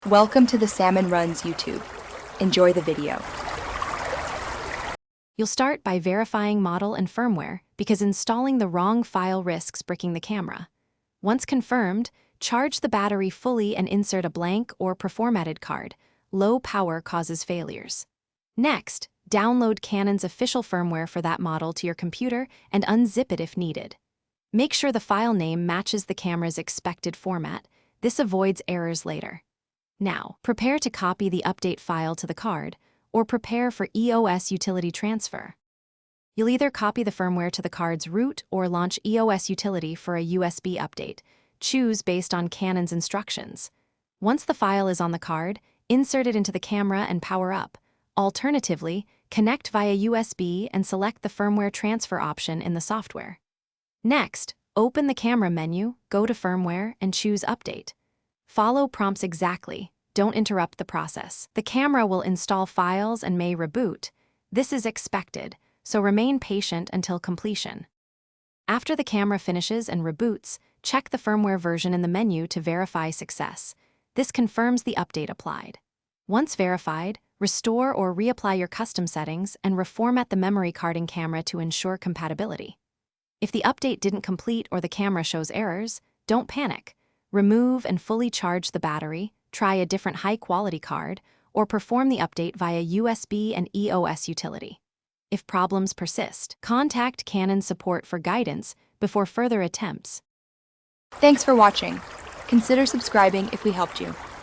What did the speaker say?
Welcome to the Salmon Runs YouTube. Enjoy the video. You'll start by verifying model and firmware because installing the wrong file risks bricking the camera. Once confirmed, charge the battery fully and insert a blank or preformatted card. Low power causes failures. Next, download Canon's official firmware for that model to your computer and unzip it if needed. Make sure the file name matches the camera's expected format. This avoids errors later. Now, prepare to copy the update file to the card, or prepare for EOS utility transfer. You'll either copy the firmware to the card's root or launch EOS utility for a USB update. Choose based on Canon's instructions. Once the file is on the card, insert it into the camera and power up. Alternatively, connect via USB and select the firmware transfer option in the software. Next, open the camera menu, go to Firmware, and choose Update. Follow prompts exactly. Don't interrupt the process. The camera will install files and may reboot. This is expected, so remain patient until completion. After the camera finishes and reboots, check the firmware version in the menu to verify success. This confirms the update applied. Once verified, restore or reapply your custom settings and reformat the memory card and camera to ensure compatibility. If the update didn't complete or the camera shows errors, don't panic. Remove and fully charge the battery, try a different high-quality card, or perform the update via USB and EOS utility. If problems persist, contact Canon support for guidance before further attempts. Thanks for watching. Consider subscribing if we helped you.